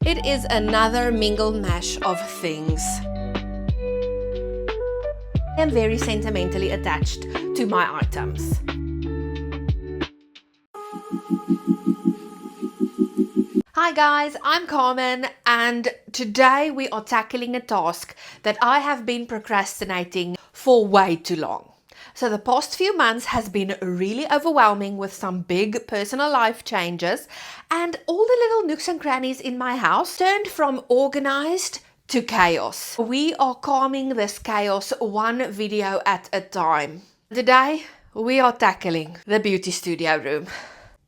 It is another mingled mash of things. I am very sentimentally attached to my items. Hi guys, I'm Carmen and today we are tackling a task that I have been procrastinating for way too long. So the past few months has been really overwhelming with some big personal life changes, and all the little nooks and crannies in my house turned from organized to chaos. We are calming this chaos one video at a time. Today we are tackling the beauty studio room,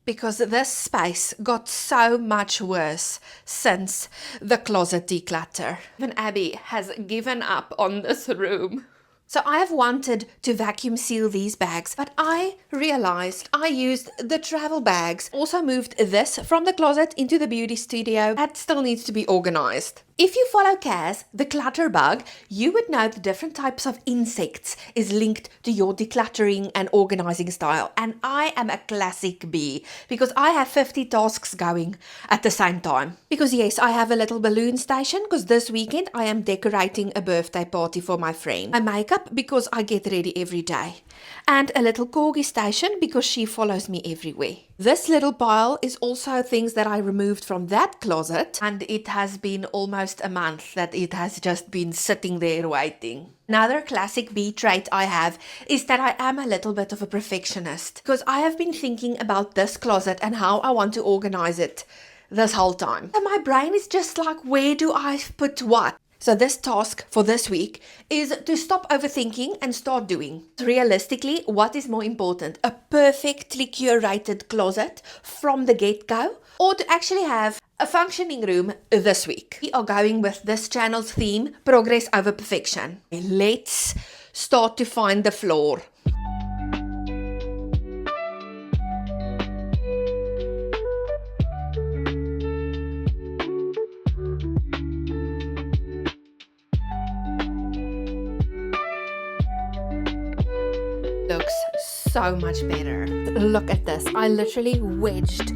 because this space got so much worse since the closet declutter. Even Abby has given up on this room. So I have wanted to vacuum seal these bags, but I realized I used the travel bags. Also moved this from the closet into the beauty studio. That still needs to be organized. If you follow Kaz, the clutter bug, you would know the different types of insects is linked to your decluttering and organizing style. And I am a classic bee because I have 50 tasks going at the same time. Because yes, I have a little balloon station because this weekend I am decorating a birthday party for my friend. My makeup because I get ready every day. And a little corgi station because she follows me everywhere. This little pile is also things that I removed from that closet, and it has been almost a month that it has just been sitting there waiting. Another classic bee trait I have is that I am a little bit of a perfectionist, because I have been thinking about this closet and how I want to organize it this whole time. And my brain is just like, where do I put what? So this task for this week is to stop overthinking and start doing. Realistically, what is more important? A perfectly curated closet from the get-go, or to actually have a functioning room this week? We are going with this channel's theme, progress over perfection. Let's start to find the floor. Looks so much better. Look at this. I literally wedged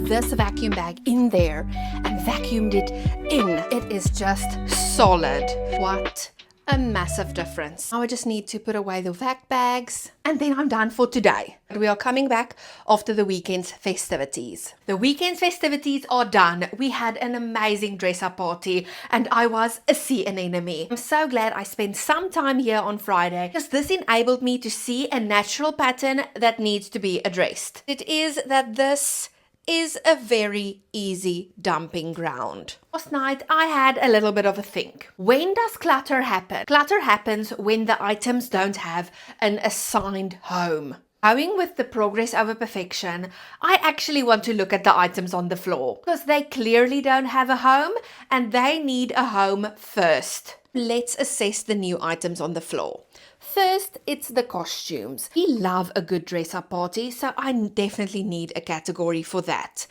this vacuum bag in there and vacuumed it in. It is just solid. What a massive difference. Now I just need to put away the vac bags and then I'm done for today. We are coming back after the weekend's festivities. The weekend's festivities are done. We had an amazing dress-up party and I was a sea anemone. I'm so glad I spent some time here on Friday because this enabled me to see a natural pattern that needs to be addressed. It is that this is a very easy dumping ground. Last night I had a little bit of a think. When does clutter happen? Clutter happens when the items don't have an assigned home. Going with the progress over perfection, I actually want to look at the items on the floor because they clearly don't have a home and they need a home first. Let's assess the new items on the floor. First, it's the costumes. We love a good dress-up party, so I definitely need a category for that.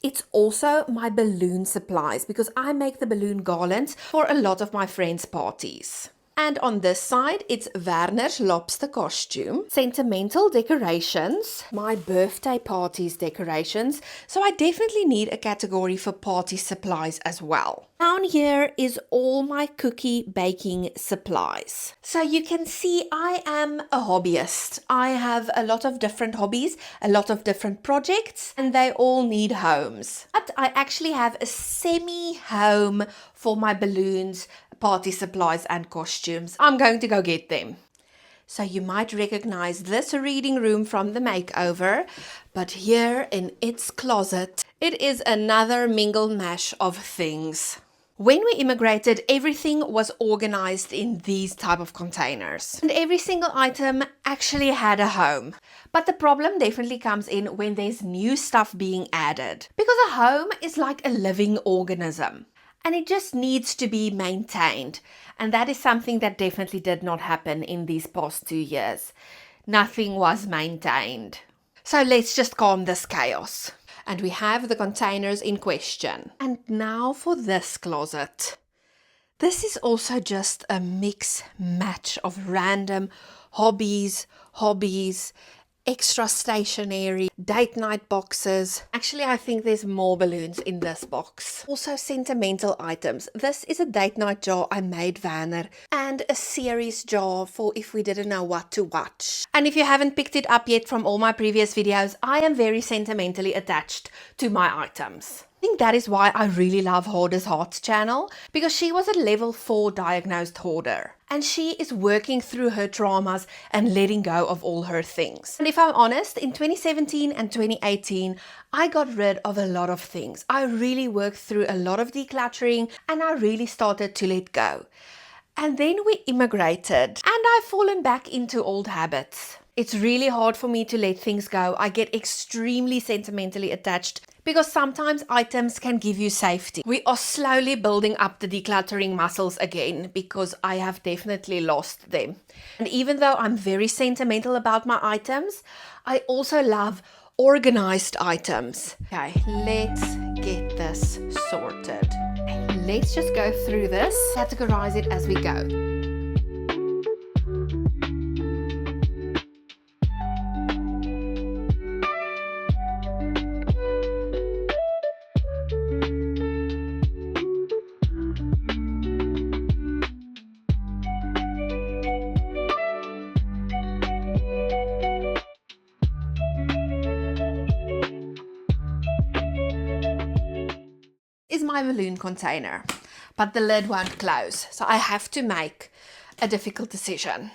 It's also my balloon supplies because I make the balloon garlands for a lot of my friends' parties. And on this side, it's Werner's lobster costume, sentimental decorations, my birthday party's decorations. So I definitely need a category for party supplies as well. Down here is all my cookie baking supplies. So you can see I am a hobbyist. I have a lot of different hobbies, a lot of different projects, and they all need homes. But I actually have a semi-home for my balloons, party supplies and costumes. I'm going to go get them. So you might recognize this reading room from the makeover, but here in its closet, it is another mingled mash of things. When we immigrated, everything was organized in these type of containers. And every single item actually had a home. But the problem definitely comes in when there's new stuff being added. Because a home is like a living organism. And it just needs to be maintained. And that is something that definitely did not happen in these past 2 years. Nothing was maintained. So let's just calm this chaos. And we have the containers in question. And now for this closet. This is also just a mix match of random hobbies, extra stationery, date night boxes. Actually, I think there's more balloons in this box. Also sentimental items. This is a date night jar I made Vanner, and a series jar for if we didn't know what to watch. And if you haven't picked it up yet from all my previous videos, I am very sentimentally attached to my items. I think that is why I really love Hoarder's Hearts channel, because she was a level 4 diagnosed hoarder. And she is working through her traumas and letting go of all her things. And if I'm honest, in 2017 and 2018, I got rid of a lot of things. I really worked through a lot of decluttering and I really started to let go. And then we immigrated and I've fallen back into old habits. It's really hard for me to let things go. I get extremely sentimentally attached because sometimes items can give you safety. We are slowly building up the decluttering muscles again because I have definitely lost them. And even though I'm very sentimental about my items, I also love organized items. Okay, let's get this sorted. Let's just go through this, categorize it as we go. Is my balloon container, but the lid won't close, so I have to make a difficult decision.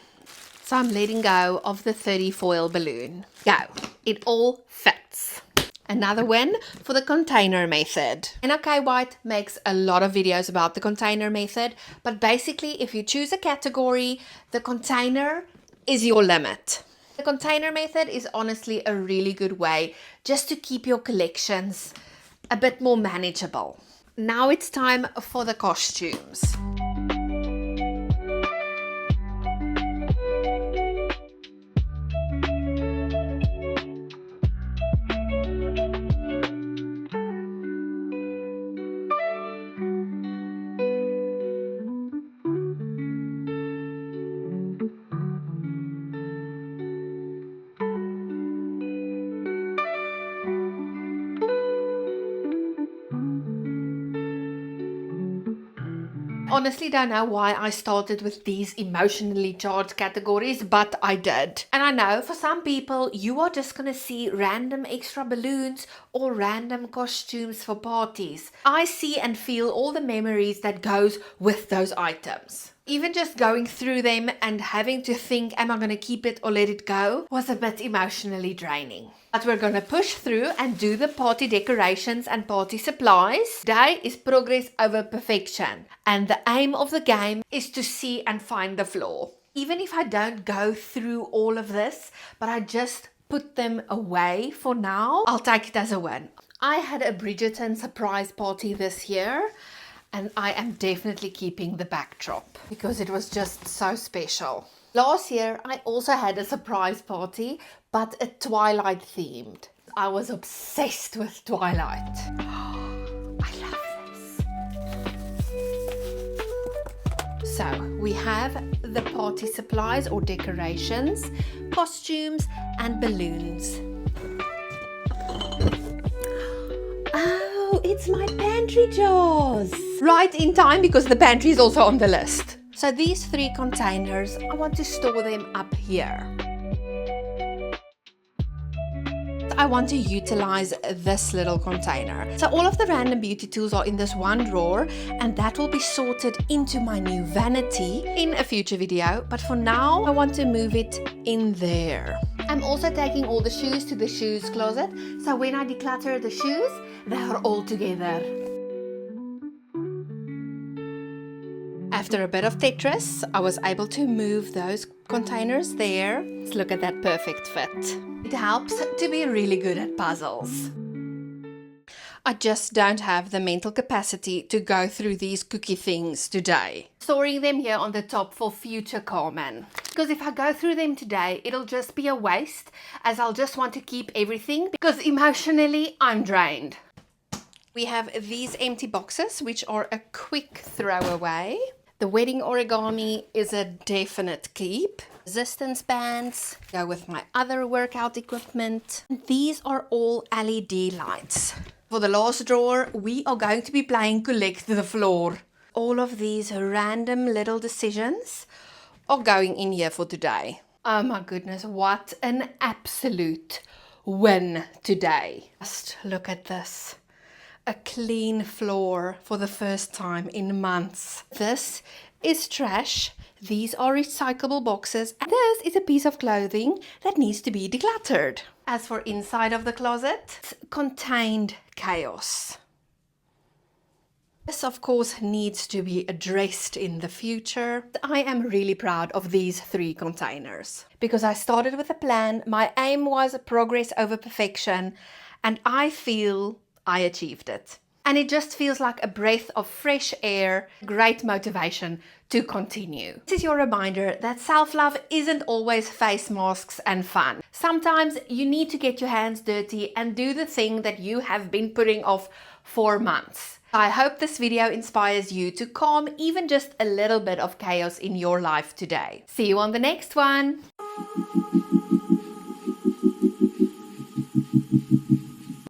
So I'm letting go of the 30 foil balloon. Go, it all fits. Another win for the container method. NRK White makes a lot of videos about the container method, but basically if you choose a category, the container is your limit. The container method is honestly a really good way just to keep your collections a bit more manageable. Now it's time for the costumes. Honestly don't know why I started with these emotionally charged categories, but I did. And I know for some people you are just gonna see random extra balloons or random costumes for parties. I see and feel all the memories that goes with those items. Even just going through them and having to think, am I going to keep it or let it go, was a bit emotionally draining. But we're going to push through and do the party decorations and party supplies. Today is progress over perfection. And the aim of the game is to see and find the flaw. Even if I don't go through all of this, but I just put them away for now, I'll take it as a win. I had a Bridgerton surprise party this year. And I am definitely keeping the backdrop because it was just so special. Last year, I also had a surprise party, but a Twilight themed. I was obsessed with Twilight. I love this. So we have the party supplies or decorations, costumes and balloons. Oh, it's my pantry jars. Right in time because the pantry is also on the list. So these 3 containers, I want to store them up here. I want to utilize this little container. So all of the random beauty tools are in this one drawer and that will be sorted into my new vanity in a future video. But for now, I want to move it in there. I'm also taking all the shoes to the shoes closet. So when I declutter the shoes, they are all together. After a bit of Tetris, I was able to move those containers there. Let's look at that perfect fit. It helps to be really good at puzzles. I just don't have the mental capacity to go through these cookie things today. Storing them here on the top for future Carmen. Because if I go through them today, it'll just be a waste, as I'll just want to keep everything because emotionally I'm drained. We have these empty boxes, which are a quick throwaway. The wedding origami is a definite keep. Resistance bands go with my other workout equipment. These are all LED lights. For the last drawer, we are going to be playing Collect the Floor. All of these random little decisions are going in here for today. Oh my goodness, what an absolute win today. Just look at this. A clean floor for the first time in months. This is trash. These are recyclable boxes. And this is a piece of clothing that needs to be decluttered. As for inside of the closet, it contained chaos. This, of course, needs to be addressed in the future. I am really proud of these 3 containers because I started with a plan. My aim was progress over perfection, and I feel I achieved it. And it just feels like a breath of fresh air, great motivation to continue. This is your reminder that self-love isn't always face masks and fun. Sometimes you need to get your hands dirty and do the thing that you have been putting off for months. I hope this video inspires you to calm even just a little bit of chaos in your life today. See you on the next one.